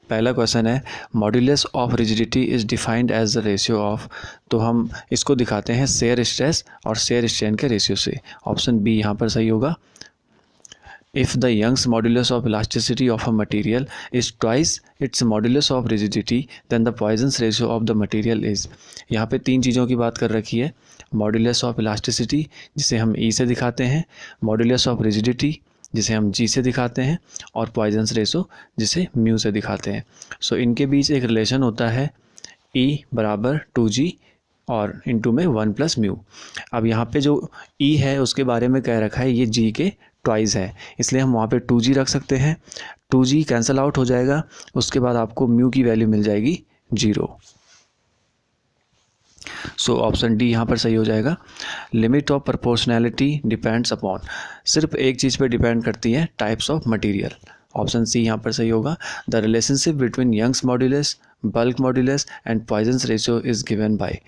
पहला क्वेश्चन है modulus of rigidity is defined as the ratio of, तो हम इसको दिखाते हैं शेयर स्ट्रेस और शेयर स्ट्रेन के रेशियो से। ऑप्शन बी यहाँ पर सही होगा। If the Young's modulus of elasticity of a material is twice its modulus of rigidity, then the Poisson's ratio of the material is। यहाँ पे तीन चीज़ों की बात कर रखी है, मॉड्यूलस ऑफ इलास्टिसिटी जिसे हम ई से दिखाते हैं, मॉड्यूलस ऑफ रिजिडिटी जिसे हम जी से दिखाते हैं, और पॉइजन्स रेशो जिसे म्यू से दिखाते हैं। सो इनके बीच एक रिलेशन होता है E बराबर 2G और इंटू में 1 प्लस म्यू। अब यहाँ पे जो E है उसके बारे में कह रखा है ये G के ट्वाइस है, इसलिए हम वहाँ पे 2G रख सकते हैं। 2G कैंसिल आउट हो जाएगा, उसके बाद आपको म्यू की वैल्यू मिल जाएगी 0। सो ऑप्शन डी यहाँ पर सही हो जाएगा। Limit of proportionality depends upon, सिर्फ एक चीज़ पे डिपेंड करती है, types of material. Option C यहाँ पर सही होगा। The relationship between Young's modulus, bulk modulus and Poisson's ratio is given by,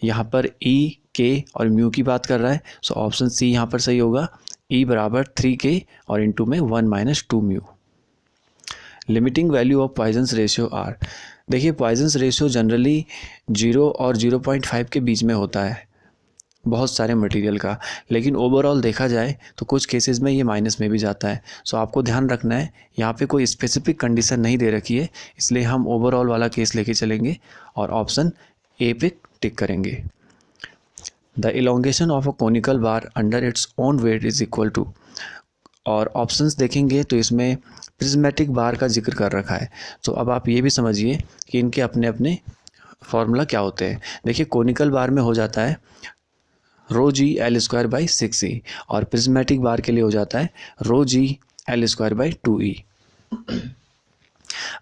यहाँ पर ई, के और म्यू की बात कर रहा है। सो ऑप्शन सी यहाँ पर सही होगा। ई बराबर 3K और इंटू में 1 minus 2 mu. Limiting value of Poisson's ratio are, देखिए पॉइजन्स रेशियो जनरली 0 और 0.5 के बीच में होता है बहुत सारे मटेरियल का, लेकिन ओवरऑल देखा जाए तो कुछ केसेस में ये माइनस में भी जाता है। सो आपको ध्यान रखना है, यहाँ पे कोई स्पेसिफिक कंडीशन नहीं दे रखी है, इसलिए हम ओवरऑल वाला केस लेके चलेंगे और ऑप्शन ए पे टिक करेंगे। The elongation of a conical bar under its own weight is equal to, और ऑप्शंस देखेंगे तो इसमें प्रिज्मेटिक बार का जिक्र कर रखा है। तो अब आप ये भी समझिए कि इनके अपने अपने फॉर्मूला क्या होते हैं। देखिए कोनिकल बार में हो जाता है rho g L square by 6E, और प्रिज्मेटिक बार के लिए हो जाता है rho g L square by 2E।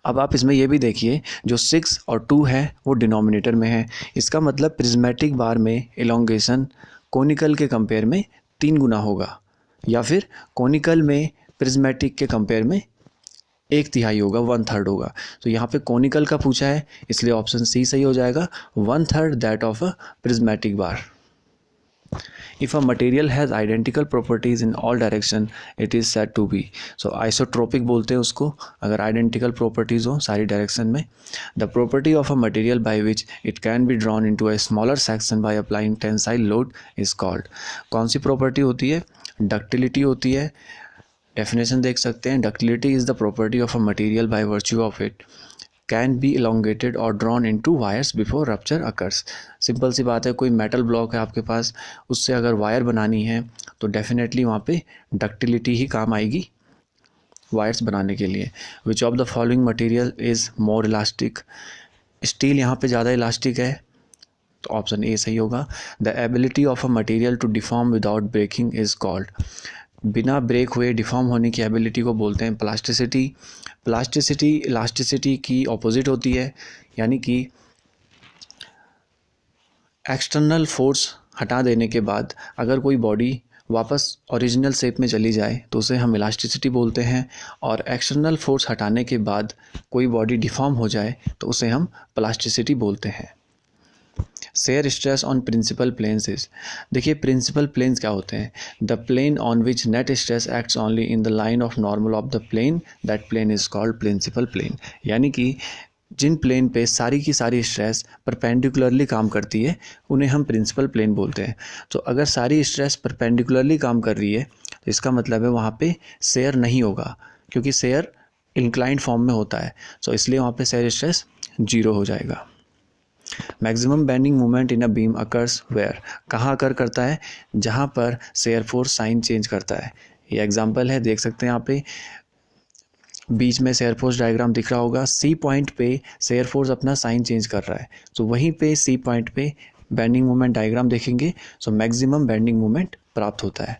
अब आप इसमें यह भी देखिए जो 6 और 2 है वो डिनोमिनेटर में है, इसका मतलब प्रिज्मेटिक बार में इलोंगेशन कोनिकल के कंपेयर में 3 गुना होगा, या फिर कोनिकल में प्रिज्मेटिक के कंपेयर में 1/3 होगा, 1/3 होगा। तो यहाँ पे कोनिकल का पूछा है, इसलिए ऑप्शन सी सही हो जाएगा, 1/3 that of a prismatic bar. If a material has identical properties in all direction, it is said to be, so isotropic बोलते हैं उसको अगर identical properties हो सारी direction में। The property of a material by which it can be drawn into a smaller section by applying tensile load is called, कौन सी property होती है? Ductility होती है। Definition देख सकते हैं, ductility is the property of a material by virtue of it can be elongated or drawn into wires before rupture occurs। Simple सी बात है, कोई मेटल ब्लॉक है आपके पास, उससे अगर वायर बनानी है तो डेफिनेटली वहाँ पे डक्टिलिटी ही काम आएगी वायर्स बनाने के लिए। विच of the following material is more elastic, steel यहाँ पे ज़्यादा इलास्टिक है, तो ऑप्शन ए सही होगा। The ability of a material to deform without breaking is called, बिना ब्रेक हुए डिफॉर्म होने की एबिलिटी को बोलते हैं प्लास्टिसिटी। प्लास्टिसिटी इलास्टिसिटी की ऑपोजिट होती है, यानी कि एक्सटर्नल फोर्स हटा देने के बाद अगर कोई बॉडी वापस ओरिजिनल शेप में चली जाए तो उसे हम इलास्टिसिटी बोलते हैं, और एक्सटर्नल फोर्स हटाने के बाद कोई बॉडी डिफॉर्म हो जाए तो उसे हम प्लास्टिसिटी बोलते हैं। Shear stress on principal planes is, देखिए प्रिंसिपल प्लेन्स क्या होते हैं? The plane on which net stress acts only in the line of normal of the plane, that plane is called principal plane. यानी कि जिन plane पे सारी की सारी स्ट्रेस परपेंडिकुलरली काम करती है उन्हें हम प्रिंसिपल प्लेन बोलते हैं। तो अगर सारी स्ट्रेस परपेंडिकुलरली काम कर रही है तो इसका मतलब है वहाँ पे शेयर नहीं होगा, क्योंकि शेयर इंक्लाइंड फॉर्म में होता है, तो इसलिए वहाँ पे शेयर स्ट्रेस 0 हो जाएगा। Maximum bending moment in a beam occurs where, कहाँ अकर करता है? जहाँ पर शेयर फोर्स साइन चेंज करता है। ये एग्जांपल है, देख सकते हैं यहाँ पे बीच में शेयर फोर्स डायग्राम दिख रहा होगा। सी पॉइंट पे शेयर फोर्स अपना साइन चेंज कर रहा है, तो वहीं पे सी पॉइंट पे बेंडिंग मोमेंट डायग्राम देखेंगे तो मैक्सिमम बेंडिंग मोमेंट प्राप्त होता है।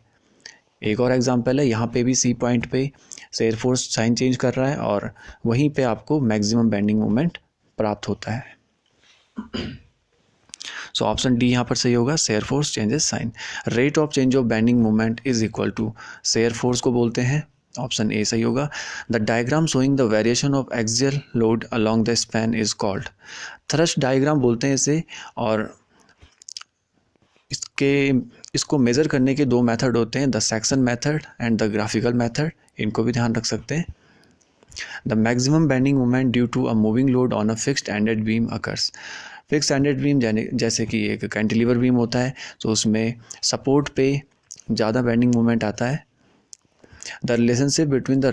एक और एग्जांपल है, यहाँ पे भी सी पॉइंट पे शेयर फोर्स साइन चेंज कर रहा है और वहीं पे आपको मैक्सिमम बेंडिंग मोमेंट प्राप्त होता है। सो ऑप्शन डी यहाँ पर सही होगा, shear force changes sign. Rate of change of bending moment is equal to, shear force को बोलते हैं, ऑप्शन ए सही होगा। The diagram showing the variation of axial load along the span is called, thrust diagram बोलते हैं इसे, और इसको मेज़र करने के 2 मेथड होते हैं, the section method and the graphical method, इनको भी ध्यान रख सकते हैं। The maximum bending moment due to a moving load on a fixed ended beam occurs. Fixed ended beam जैसे कि एक कैंटिलीवर बीम होता है, तो उसमें सपोर्ट पे ज़्यादा बेंडिंग मोमेंट आता है। The relationship between the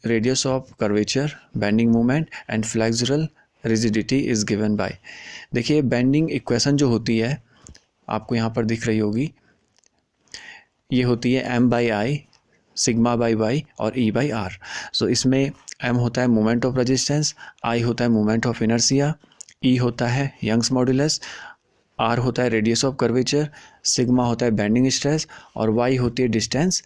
radius of curvature, bending moment and flexural rigidity is given bye. देखिए बेंडिंग इक्वेशन जो होती है आपको यहाँ पर दिख रही होगी, ये होती है m by I, sigma by Y और e बाई आर। सो इसमें m होता है मोमेंट ऑफ रेजिस्टेंस, i होता है मोमेंट ऑफ इनर्शिया, e होता है यंग्स मॉडुलस, r होता है रेडियस ऑफ कर्वेचर, सिग्मा होता है बेंडिंग स्ट्रेस और y होती है डिस्टेंस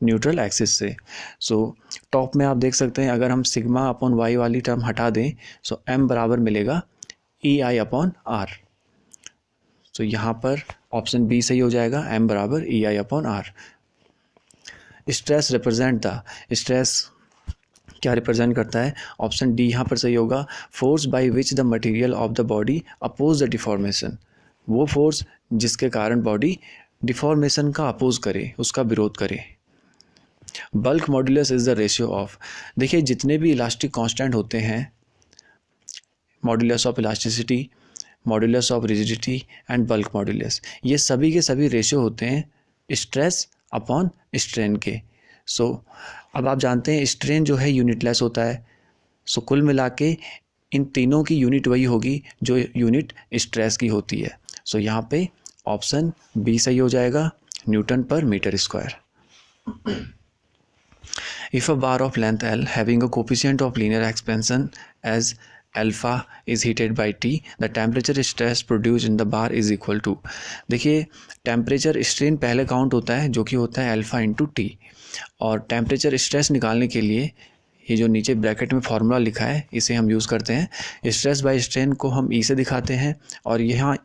न्यूट्रल एक्सिस से। सो टॉप में आप देख सकते हैं अगर हम सिग्मा अपॉन वाई वाली टर्म हटा दें सो m बराबर मिलेगा ई आई अपॉन आर। सो यहाँ पर ऑप्शन बी सही हो जाएगा, m बराबर E I upon R. Stress represent the, stress क्या रिप्रेजेंट करता है, ऑप्शन डी यहाँ पर सही होगा, force by which the material of the body oppose the deformation. वो फोर्स जिसके कारण बॉडी डिफॉर्मेशन का अपोज करे, उसका विरोध करे। Bulk modulus is the ratio of, देखिए जितने भी इलास्टिक कांस्टेंट होते हैं, modulus of elasticity, modulus of rigidity and bulk modulus, ये सभी के सभी रेशियो होते हैं स्ट्रेस अपॉन स्ट्रेन के। सो अब आप जानते हैं स्ट्रेन जो है यूनिटलेस होता है, सो कुल मिला के इन तीनों की यूनिट वही होगी जो यूनिट स्ट्रेस की होती है। सो यहाँ पे ऑप्शन बी सही हो जाएगा, न्यूटन पर metre square. If a bar of length L having a coefficient of linear expansion as alpha is heated by T, the temperature stress produced in the bar is equal to, देखिए temperature strain पहले count होता है जो कि होता है alpha into T, और temperature stress निकालने के लिए ये जो नीचे ब्रैकेट में फार्मूला लिखा है इसे हम यूज़ करते हैं। स्ट्रेस बाय स्ट्रेन को हम ई से दिखाते हैं और यहाँ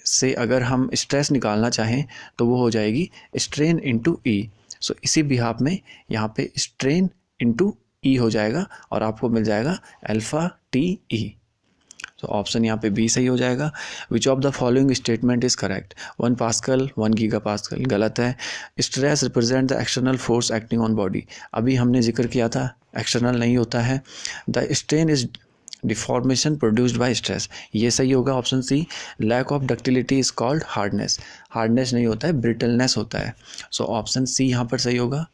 से अगर हम स्ट्रेस निकालना चाहें तो वो हो जाएगी स्ट्रेन इंटू ई। सो इसी बिहाफ में यहाँ पे स्ट्रेन इंटू ई हो जाएगा और आपको मिल जाएगा अल्फ़ा टी ई। तो ऑप्शन यहाँ पे बी सही हो जाएगा। Which of the following statement is correct, 1 pascal 1 giga pascal गलत है। Stress represent the external force acting on body, अभी हमने जिक्र किया था एक्सटर्नल नहीं होता है। The strain is deformation produced by stress, ये सही होगा option C. Lack of ductility is called hardness, hardness नहीं होता है ब्रिटलनेस होता है। सो ऑप्शन सी यहाँ पर सही होगा।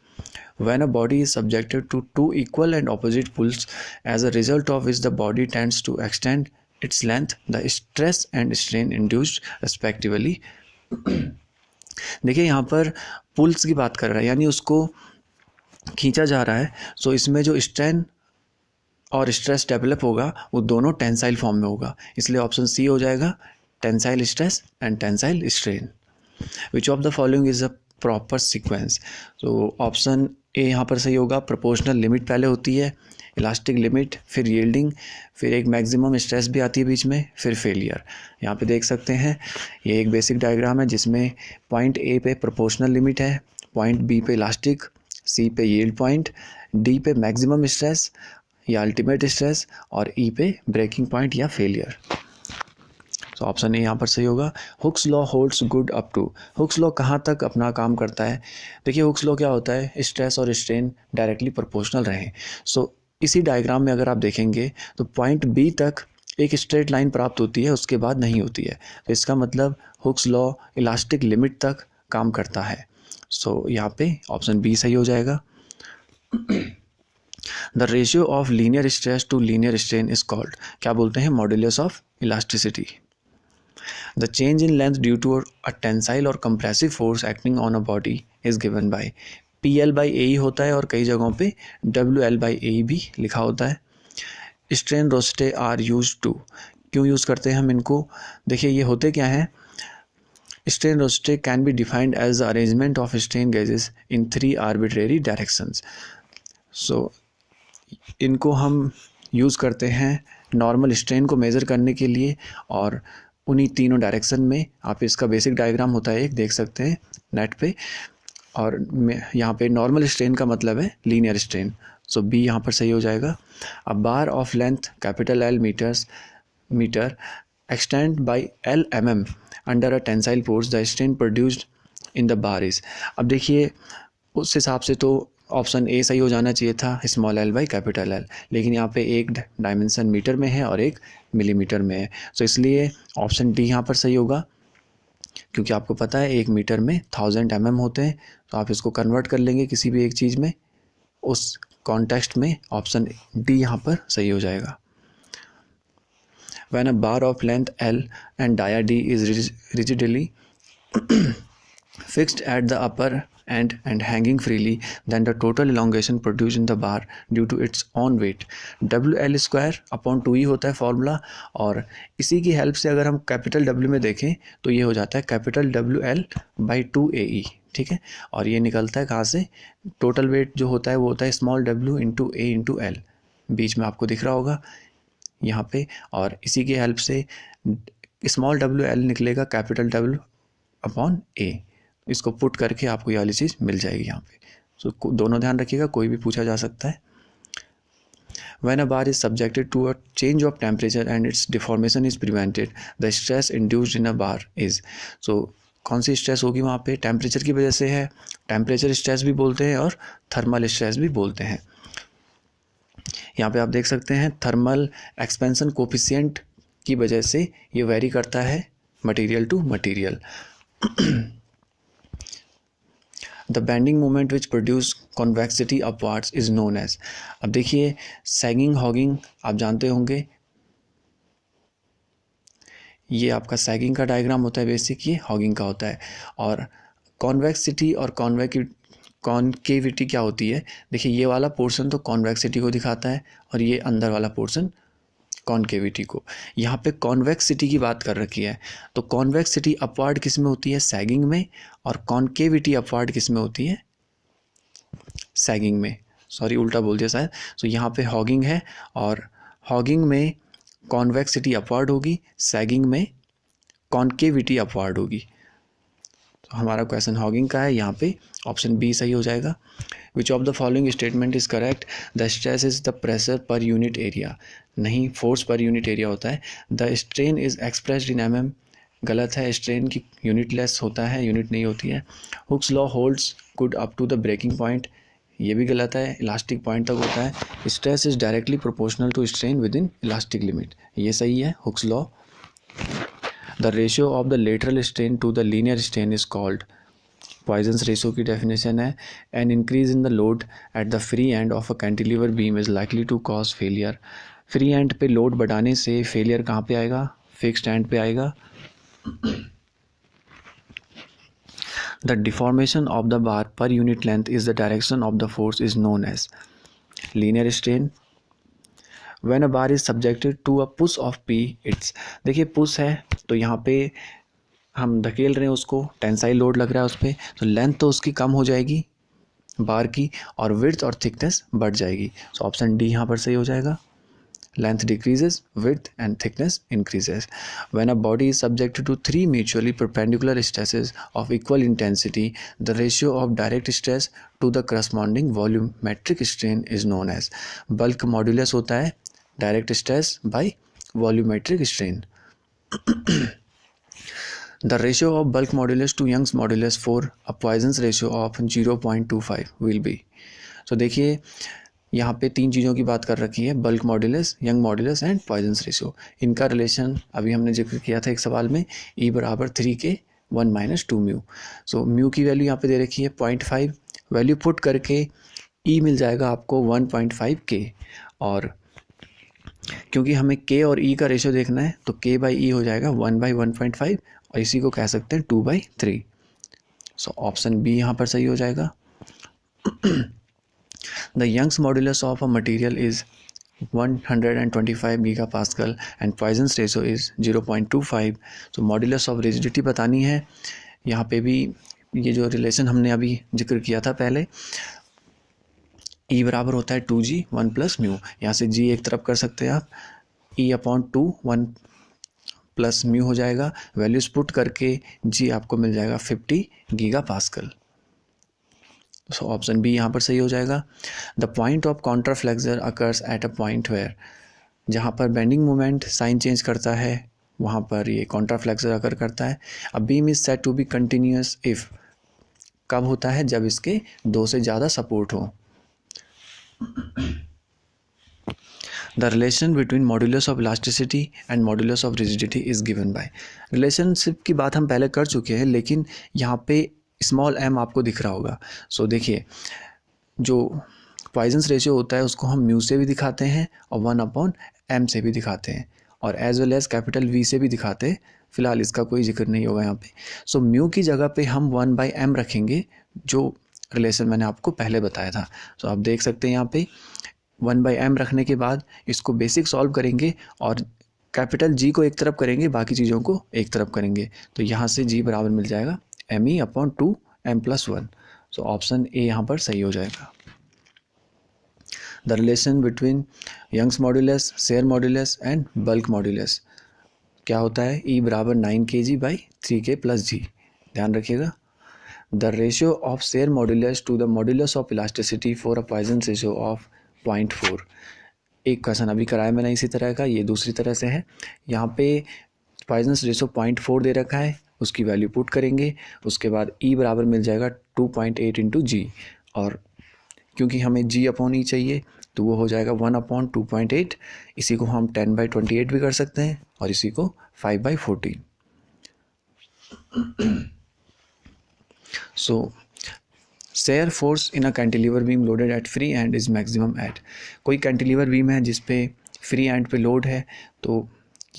When a body is subjected to two equal and opposite pulls, as a result of which the body tends to extend its length, the stress and strain induced respectively। देखिए यहाँ पर pools की बात कर रहा है, यानी उसको खींचा जा रहा है। सो इसमें जो स्ट्रेन और स्ट्रेस डेवलप होगा वो दोनों टेंसाइल फॉर्म में होगा, इसलिए ऑप्शन सी हो जाएगा, tensile stress and tensile strain. Which of the following is a proper sequence, तो ऑप्शन ए यहाँ पर सही होगा। प्रोपोर्शनल लिमिट पहले होती है, इलास्टिक लिमिट, फिर यील्डिंग, फिर एक मैक्सिमम स्ट्रेस भी आती है बीच में, फिर फेलियर। यहाँ पे देख सकते हैं ये एक बेसिक डायग्राम है जिसमें पॉइंट ए पे प्रोपोर्शनल लिमिट है, पॉइंट बी पे इलास्टिक, सी पे यील्ड पॉइंट, डी पे मैक्सिमम स्ट्रेस या अल्टीमेट स्ट्रेस और ई पे ब्रेकिंग पॉइंट या फेलियर। तो ऑप्शन ए यहाँ पर सही होगा। Hooke's law holds good up to, Hooke's law कहाँ तक अपना काम करता है, देखिए हुक्स लॉ क्या होता है, स्ट्रेस और स्ट्रेन डायरेक्टली प्रोपोर्शनल रहें। सो इसी डायग्राम में अगर आप देखेंगे तो पॉइंट बी तक एक स्ट्रेट लाइन प्राप्त होती है, उसके बाद नहीं होती है, तो इसका मतलब हुक्स लॉ इलास्टिक लिमिट तक काम करता है। सो यहाँ पे ऑप्शन बी सही हो जाएगा। The ratio of linear stress to linear strain is called, क्या बोलते हैं, modulus of elasticity. The change in length due to a tensile or compressive force acting on a body is given by, PL by AE होता है और कई जगहों पे WL by AE भी लिखा होता है। Strain rosette are use to, क्यों यूज़ करते हैं हम इनको, देखिए ये होते क्या हैं। Strain rosette can be defined as the arrangement of strain gauges in 3 arbitrary directions. So इनको हम यूज़ करते हैं नॉर्मल स्ट्रेन को मेज़र करने के लिए, और उन्हीं तीनों डायरेक्शन में आप इसका बेसिक डायग्राम होता है एक, देख सकते हैं नेट पे, और यहाँ पे नॉर्मल स्ट्रेन का मतलब है लीनियर स्ट्रेन। सो बी यहाँ पर सही हो जाएगा। A bar of length capital L metre extend by L mm under a tensile force, the strain produced in the bar is, अब देखिए उस हिसाब से तो ऑप्शन ए सही हो जाना चाहिए था, small L by capital L, लेकिन यहाँ पे एक डायमेंशन मीटर में है और एक मिलीमीटर में है, तो इसलिए ऑप्शन डी यहाँ पर सही होगा। क्योंकि आपको पता है 1 मीटर में 1000 mm होते हैं, तो आप इसको कन्वर्ट कर लेंगे किसी भी एक चीज़ में, उस कॉन्टेक्स्ट में ऑप्शन डी यहाँ पर सही हो जाएगा। When a bar of length L and dia D is rigidly fixed at the upper end and hanging freely, then the total elongation produced in the bar due to its own weight WL square upon 2E होता है formula, और इसी की help से अगर हम capital W में देखें तो ये हो जाता है कैपिटल WL बाई 2AE, ठीक है। और ये निकलता है कहाँ से, टोटल वेट जो होता है वो होता है स्मॉल w इंटू ए इंटू एल, बीच में आपको दिख रहा होगा यहाँ पे, और इसी की हेल्प से स्मॉल WL निकलेगा कैपिटल W अपॉन ए, इसको पुट करके आपको ये वाली चीज़ मिल जाएगी यहाँ पे। सो दोनों ध्यान रखिएगा, कोई भी पूछा जा सकता है। When a bar is subjected to a change of temperature and its deformation is prevented, the stress induced in a bar is, so कौन सी स्ट्रेस होगी वहाँ पे, टेम्परेचर की वजह से है, टेम्परेचर स्ट्रेस भी बोलते हैं और थर्मल स्ट्रेस भी बोलते हैं। यहाँ पे आप देख सकते हैं थर्मल एक्सपेंशन कोफिशिएंट की वजह से ये वेरी करता है material to material. The bending moment which produce convexity upwards is known as, अब देखिए सैगिंग हॉगिंग आप जानते होंगे, ये आपका सैगिंग का डायग्राम होता है बेसिक, ये हॉगिंग का होता है। और कॉन्वेक्सिटी और कॉन्केविटी क्या होती है, देखिए ये वाला पोर्शन तो कॉन्वेक्सिटी को दिखाता है और ये अंदर वाला पोर्शन कॉन्केविटी को। यहाँ पे कॉन्वेक्सिटी की बात कर रखी है, तो कॉन्वेक्सिटी अपवार्ड किस में होती है, सैगिंग में, और कॉन्केविटी अपवार्ड किस में होती है, सैगिंग में। सॉरी उल्टा बोल दिया शायद। तो यहाँ पे हॉगिंग है और हॉगिंग में कॉन्वेक्सिटी अपवार्ड होगी, सैगिंग में कॉन्केविटी अपवार्ड होगी। तो हमारा क्वेश्चन हॉगिंग का है, यहाँ पे ऑप्शन बी सही हो जाएगा। Which of the following statement is correct, the stress is the pressure per unit area, नहीं फोर्स पर यूनिट एरिया होता है। The strain is expressed in mm, गलत है, स्ट्रेन की यूनिट लेस होता है, यूनिट नहीं होती है। Hooke's law holds good up to the breaking point, ये भी गलत है, इलास्टिक पॉइंट तक होता है। Stress is directly proportional to strain with in elastic limit, ये सही है, Hooke's law. The ratio of the lateral strain to the linear strain is called, Poisson's ratio की डेफिनेशन है, an increase in the load at the free end of a cantilever beam is likely to cause failure, free and पे load बढ़ाने से failure कहाँ पे आएगा, fixed end पे आएगा। The deformation of the bar per unit length is the direction of the force is known as linear strain. When a bar is subjected to a push of P its, देखिए push है तो यहाँ पे हम धकेल रहे हैं उसको, टेंसाइल लोड लग रहा है उस पर, तो लेंथ तो उसकी कम हो जाएगी बार की और विड्थ और थिकनेस बढ़ जाएगी। सो ऑप्शन डी यहाँ पर सही हो जाएगा। Length decreases, width and thickness increases. When a body is subjected to 3 mutually perpendicular stresses of equal intensity, the ratio of direct stress to the corresponding volumetric strain is known as, bulk modulus होता है direct stress by volumetric strain. The ratio of bulk modulus to Young's modulus for a Poisson's ratio of 0.25 will be. So देखिए यहाँ पे 3 चीज़ों की बात कर रखी है, bulk modulus, Young modulus and Poisson's ratio. इनका रिलेशन अभी हमने जिक्र किया था एक सवाल में, E बराबर 3 के 1 - 2 म्यू। सो म्यू की वैल्यू यहाँ पे दे रखी है 0.5, वैल्यू पुट करके E मिल जाएगा आपको 1.5 के, और क्योंकि हमें K और E का रेशियो देखना है तो K/E हो जाएगा 1/1.5 और इसी को कह सकते हैं 2/3। सो ऑप्शन बी यहाँ पर सही हो जाएगा। The Young's modulus of a material is 125 gigapascal and Poisson's ratio is 0.25. So modulus of rigidity बतानी है। यहाँ पे भी ये जो रिलेशन हमने अभी जिक्र किया था पहले, E बराबर होता है 2G 1 + म्यू, यहाँ से G एक तरफ कर सकते हैं आप, E/2 1 + म्यू हो जाएगा, वैल्यूज पुट करके G आपको मिल जाएगा 50 गीगापास्कल। सो ऑप्शन बी यहाँ पर सही हो जाएगा। The point of contraflexure occurs at a point where, जहाँ पर बेंडिंग मोमेंट साइन चेंज करता है वहाँ पर ये कॉन्ट्राफ्लेक्सर अकर करता है। A beam is said to be continuous if कब होता है? जब इसके 2 से ज़्यादा सपोर्ट हो। The relation between modulus of elasticity and modulus of rigidity is given by। Relationship की बात हम पहले कर चुके हैं, लेकिन यहाँ पे स्मॉल m आपको दिख रहा होगा। सो देखिए, जो पॉइजन्स रेशियो होता है उसको हम म्यू से भी दिखाते हैं और 1/m से भी दिखाते हैं, और as well as capital V से भी दिखाते हैं। फिलहाल इसका कोई जिक्र नहीं होगा यहाँ पे। सो म्यू की जगह पे हम 1/m रखेंगे, जो रिलेशन मैंने आपको पहले बताया था। सो आप देख सकते हैं यहाँ पे 1/m रखने के बाद इसको बेसिक सॉल्व करेंगे और कैपिटल G को एक तरफ करेंगे, बाकी चीज़ों को एक तरफ करेंगे। तो यहाँ से G बराबर मिल जाएगा me/2m+1। सो ऑप्शन ए यहाँ पर सही हो जाएगा। The relation between Young's modulus, shear modulus and bulk modulus क्या होता है? E बराबर 9 kg/3k+g। ध्यान रखिएगा। The ratio of shear modulus to the modulus of elasticity for a Poisson's ratio of 0.4। एक क्वेश्चन अभी कराया मैंने इसी तरह का, ये दूसरी तरह से है। यहाँ पे पॉइजन्स रेशियो 0.4 दे रखा है, उसकी वैल्यू पुट करेंगे, उसके बाद E बराबर मिल जाएगा 2.8 × G, और क्योंकि हमें G/E चाहिए तो वो हो जाएगा 1/2.8। इसी को हम 10/28 भी कर सकते हैं और इसी को 5/14। So shear force in a cantilever beam loaded at free end is maximum at. कोई कैंटिलीवर बीम है जिस पे फ्री एंड पे लोड है, तो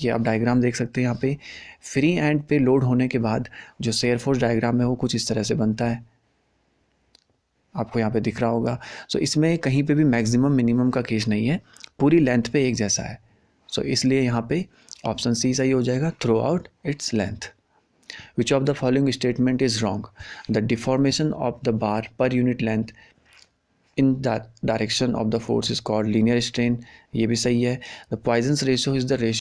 ये आप डायग्राम देख सकते हैं। यहाँ पे फ्री एंड पे लोड होने के बाद जो शेयर फोर्स डायग्राम है वो कुछ इस तरह से बनता है, आपको यहाँ पे दिख रहा होगा। सो इसमें कहीं पे भी मैक्सिमम मिनिमम का केस नहीं है, पूरी लेंथ पे एक जैसा है। सो इसलिए यहाँ पे ऑप्शन सी सही हो जाएगा, through out its length. Which of the following statement is wrong? The deformation of the bar per unit length in that direction of the force is called linear strain। ये भी सही है। The Poisson's ratio is the ratio